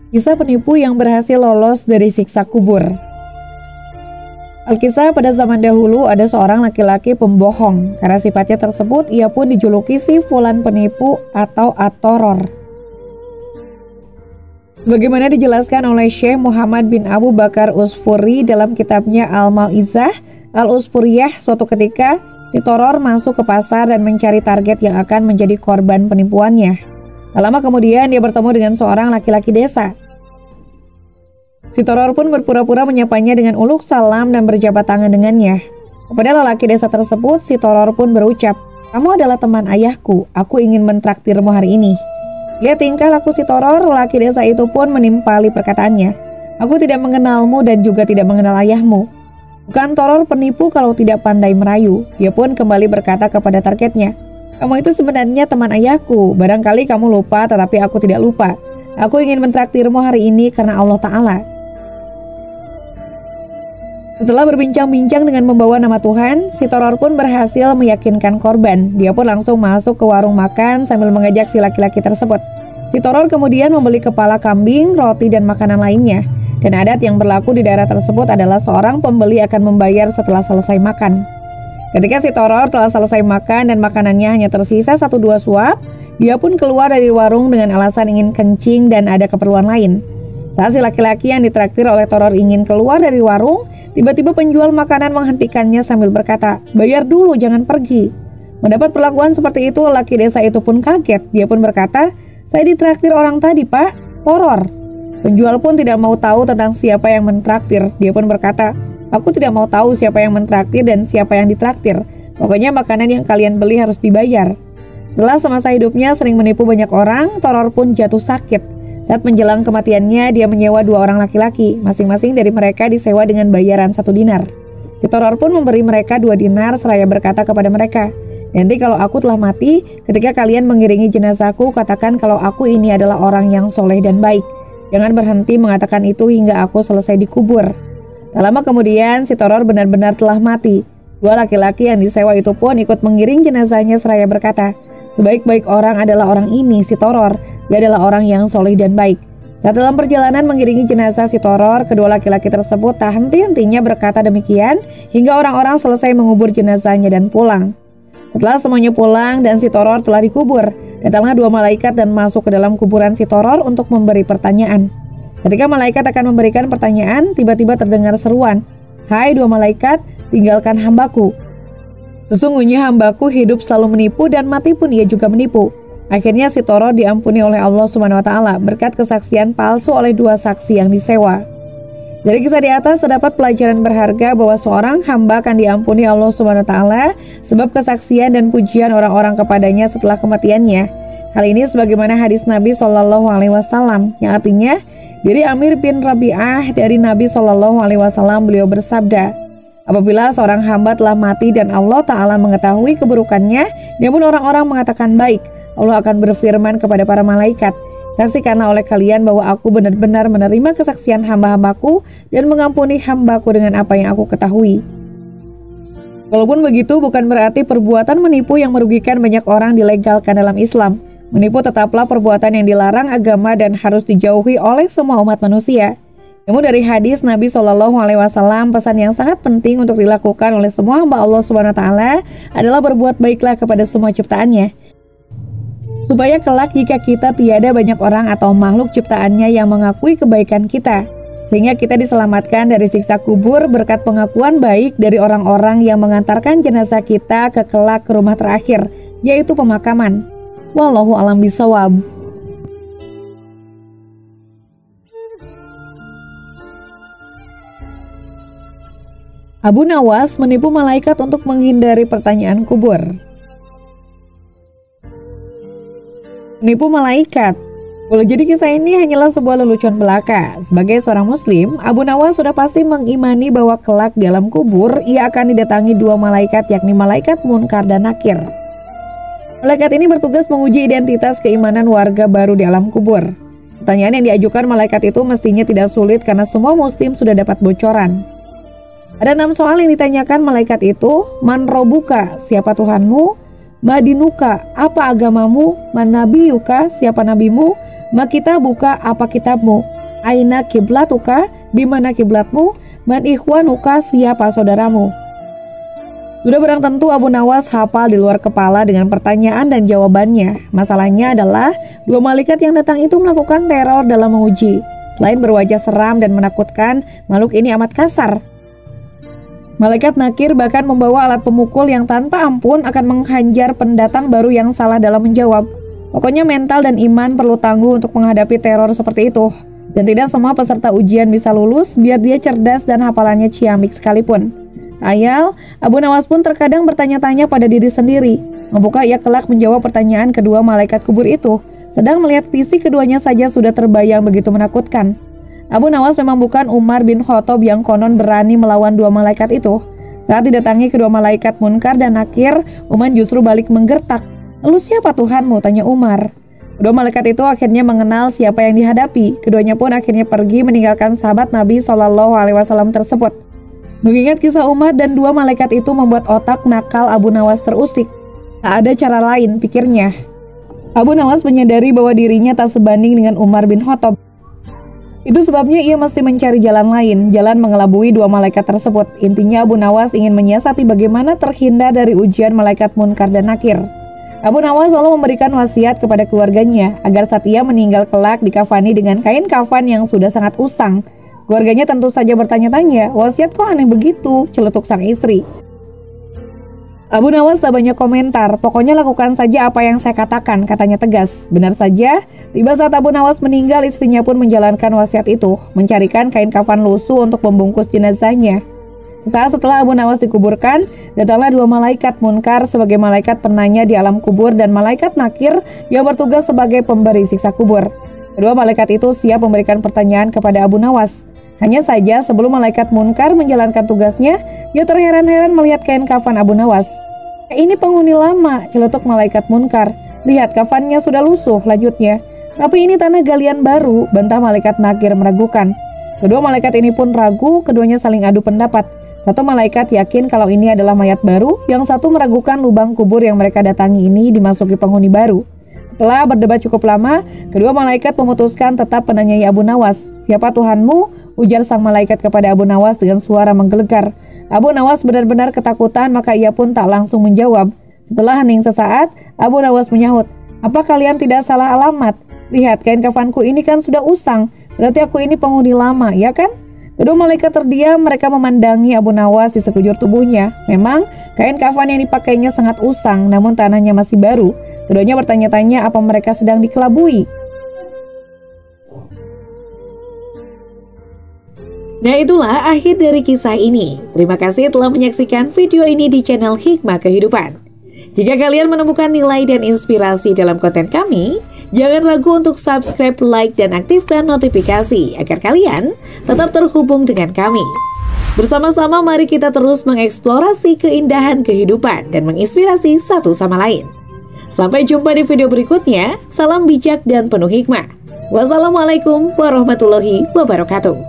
Kisah penipu yang berhasil lolos dari siksa kubur. Alkisah, pada zaman dahulu ada seorang laki-laki pembohong. Karena sifatnya tersebut, ia pun dijuluki si Fulan penipu atau At-Toror. Sebagaimana dijelaskan oleh Syekh Muhammad bin Abu Bakar Usfuri dalam kitabnya Al-Mau'izah Al-Usfuriyah, suatu ketika si Toror masuk ke pasar dan mencari target yang akan menjadi korban penipuannya. Tak lama kemudian dia bertemu dengan seorang laki-laki desa. Si Toror pun berpura-pura menyapanya dengan uluk salam dan berjabat tangan dengannya. Kepada lelaki desa tersebut, si Toror pun berucap, "Kamu adalah teman ayahku, aku ingin mentraktirmu hari ini." Lihat tingkah laku si Toror, lelaki desa itu pun menimpali perkataannya. "Aku tidak mengenalmu dan juga tidak mengenal ayahmu." Bukan Toror penipu kalau tidak pandai merayu. Dia pun kembali berkata kepada targetnya, "Kamu itu sebenarnya teman ayahku, barangkali kamu lupa tetapi aku tidak lupa. Aku ingin mentraktirmu hari ini karena Allah Ta'ala." Setelah berbincang-bincang dengan membawa nama Tuhan, si Toror pun berhasil meyakinkan korban. Dia pun langsung masuk ke warung makan sambil mengajak si laki-laki tersebut. Si Toror kemudian membeli kepala kambing, roti, dan makanan lainnya. Dan adat yang berlaku di daerah tersebut adalah seorang pembeli akan membayar setelah selesai makan. Ketika si Toror telah selesai makan dan makanannya hanya tersisa 1-2 suap, dia pun keluar dari warung dengan alasan ingin kencing dan ada keperluan lain. Saat si laki-laki yang ditraktir oleh Toror ingin keluar dari warung, tiba-tiba penjual makanan menghentikannya sambil berkata, "Bayar dulu, jangan pergi." Mendapat perlakuan seperti itu, lelaki desa itu pun kaget. Dia pun berkata, "Saya ditraktir orang tadi, Pak, Toror." Penjual pun tidak mau tahu tentang siapa yang mentraktir. Dia pun berkata, "Aku tidak mau tahu siapa yang mentraktir dan siapa yang ditraktir. Pokoknya makanan yang kalian beli harus dibayar." Setelah semasa hidupnya sering menipu banyak orang, Toror pun jatuh sakit. Saat menjelang kematiannya, dia menyewa 2 orang laki-laki. Masing-masing dari mereka disewa dengan bayaran 1 dinar. Si Toror pun memberi mereka 2 dinar seraya berkata kepada mereka, "Nanti kalau aku telah mati, ketika kalian mengiringi jenazahku, katakan kalau aku ini adalah orang yang soleh dan baik. Jangan berhenti mengatakan itu hingga aku selesai dikubur." Tak lama kemudian, si Toror benar-benar telah mati. 2 laki-laki yang disewa itu pun ikut mengiring jenazahnya seraya berkata, "Sebaik-baik orang adalah orang ini, si Toror. Dia adalah orang yang soleh dan baik." Saat dalam perjalanan mengiringi jenazah si Toror, kedua laki-laki tersebut tak henti-hentinya berkata demikian hingga orang-orang selesai mengubur jenazahnya dan pulang. Setelah semuanya pulang dan si Toror telah dikubur, datanglah 2 malaikat dan masuk ke dalam kuburan si Toror untuk memberi pertanyaan. Ketika malaikat akan memberikan pertanyaan, tiba-tiba terdengar seruan, "Hai 2 malaikat, tinggalkan hambaku. Sesungguhnya hambaku hidup selalu menipu dan mati pun ia juga menipu." Akhirnya si Toror diampuni oleh Allah Subhanahu wa Ta'ala berkat kesaksian palsu oleh 2 saksi yang disewa. Dari kisah di atas terdapat pelajaran berharga bahwa seorang hamba akan diampuni Allah Subhanahu wa Ta'ala sebab kesaksian dan pujian orang-orang kepadanya setelah kematiannya. Hal ini sebagaimana hadis Nabi SAW yang artinya, dari Amir bin Rabi'ah dari Nabi SAW beliau bersabda, "Apabila seorang hamba telah mati dan Allah Ta'ala mengetahui keburukannya, namun orang-orang mengatakan baik, Allah akan berfirman kepada para malaikat, saksikanlah oleh kalian bahwa aku benar-benar menerima kesaksian hamba-hambaku dan mengampuni hambaku dengan apa yang aku ketahui." Walaupun begitu, bukan berarti perbuatan menipu yang merugikan banyak orang dilegalkan dalam Islam. Menipu tetaplah perbuatan yang dilarang agama dan harus dijauhi oleh semua umat manusia. Namun dari hadis Nabi SAW, pesan yang sangat penting untuk dilakukan oleh semua hamba Allah Subhanahu wa Ta'ala adalah berbuat baiklah kepada semua ciptaannya, supaya kelak jika kita tiada banyak orang atau makhluk ciptaannya yang mengakui kebaikan kita, sehingga kita diselamatkan dari siksa kubur berkat pengakuan baik dari orang-orang yang mengantarkan jenazah kita ke kelak ke rumah terakhir, yaitu pemakaman. Wallahu a'lam bishawab. Abu Nawas menipu malaikat untuk menghindari pertanyaan kubur. Menipu malaikat. Boleh jadi kisah ini hanyalah sebuah lelucon belaka. Sebagai seorang muslim, Abu Nawas sudah pasti mengimani bahwa kelak di alam kubur ia akan didatangi 2 malaikat, yakni malaikat Munkar dan Nakir. Malaikat ini bertugas menguji identitas keimanan warga baru di alam kubur. Pertanyaan yang diajukan malaikat itu mestinya tidak sulit karena semua muslim sudah dapat bocoran. Ada 6 soal yang ditanyakan malaikat itu. Man robuka, siapa Tuhanmu? Madinuka, apa agamamu? Man nabiyuka, siapa nabimu? Ma kitabuka, apa kitabmu? Aina kiblatuka, di mana kiblatmu? Man ikhwanuka, siapa saudaramu? Sudah barang tentu Abu Nawas hafal di luar kepala dengan pertanyaan dan jawabannya. Masalahnya adalah dua malaikat yang datang itu melakukan teror dalam menguji. Selain berwajah seram dan menakutkan, makhluk ini amat kasar. Malaikat Nakir bahkan membawa alat pemukul yang tanpa ampun akan menghajar pendatang baru yang salah dalam menjawab. Pokoknya mental dan iman perlu tangguh untuk menghadapi teror seperti itu. Dan tidak semua peserta ujian bisa lulus biar dia cerdas dan hafalannya ciamik sekalipun. Ayal, Abu Nawas pun terkadang bertanya-tanya pada diri sendiri. Membuka ia kelak menjawab pertanyaan kedua malaikat kubur itu. Sedang melihat fisik keduanya saja sudah terbayang begitu menakutkan. Abu Nawas memang bukan Umar bin Khattab yang konon berani melawan dua malaikat itu. Saat didatangi kedua malaikat Munkar dan Nakir, Umar justru balik menggertak. "Lalu siapa Tuhanmu?" tanya Umar. Kedua malaikat itu akhirnya mengenal siapa yang dihadapi. Keduanya pun akhirnya pergi meninggalkan sahabat Nabi SAW tersebut. Mengingat kisah Umar dan dua malaikat itu membuat otak nakal Abu Nawas terusik. Tak ada cara lain, pikirnya. Abu Nawas menyadari bahwa dirinya tak sebanding dengan Umar bin Khattab. Itu sebabnya ia mesti mencari jalan lain, jalan mengelabui dua malaikat tersebut. Intinya Abu Nawas ingin menyiasati bagaimana terhindar dari ujian malaikat Munkar dan Nakir. Abu Nawas selalu memberikan wasiat kepada keluarganya agar saat ia meninggal kelak dikafani dengan kain kafan yang sudah sangat usang. Keluarganya tentu saja bertanya-tanya, "Wasiat kok aneh begitu?" celetuk sang istri. Abu Nawas tak banyak komentar, "Pokoknya lakukan saja apa yang saya katakan," katanya tegas. Benar saja, tiba saat Abu Nawas meninggal, istrinya pun menjalankan wasiat itu, mencarikan kain kafan lusuh untuk membungkus jenazahnya. Sesaat setelah Abu Nawas dikuburkan, datanglah dua malaikat Munkar sebagai malaikat penanya di alam kubur dan malaikat Nakir yang bertugas sebagai pemberi siksa kubur. Kedua malaikat itu siap memberikan pertanyaan kepada Abu Nawas. Hanya saja sebelum malaikat Munkar menjalankan tugasnya, ia terheran-heran melihat kain kafan Abu Nawas. "Ini penghuni lama," celetuk malaikat Munkar. "Lihat, kafannya sudah lusuh," lanjutnya. "Tapi ini tanah galian baru," bantah malaikat Nakir meragukan. Kedua malaikat ini pun ragu, keduanya saling adu pendapat. Satu malaikat yakin kalau ini adalah mayat baru, yang satu meragukan lubang kubur yang mereka datangi ini dimasuki penghuni baru. Setelah berdebat cukup lama, kedua malaikat memutuskan tetap menanyai Abu Nawas. "Siapa Tuhanmu?" ujar sang malaikat kepada Abu Nawas dengan suara menggelegar. Abu Nawas benar-benar ketakutan, maka ia pun tak langsung menjawab. Setelah hening sesaat, Abu Nawas menyahut, "Apa kalian tidak salah alamat? Lihat, kain kafanku ini kan sudah usang, berarti aku ini penghuni lama, ya kan?" Kedua malaikat terdiam, mereka memandangi Abu Nawas di sekujur tubuhnya. Memang, kain kafan yang dipakainya sangat usang, namun tanahnya masih baru. Keduanya bertanya-tanya apa mereka sedang dikelabui. Nah, itulah akhir dari kisah ini. Terima kasih telah menyaksikan video ini di channel Hikmah Kehidupan. Jika kalian menemukan nilai dan inspirasi dalam konten kami, jangan ragu untuk subscribe, like, dan aktifkan notifikasi agar kalian tetap terhubung dengan kami. Bersama-sama mari kita terus mengeksplorasi keindahan kehidupan dan menginspirasi satu sama lain. Sampai jumpa di video berikutnya. Salam bijak dan penuh hikmah. Wassalamualaikum warahmatullahi wabarakatuh.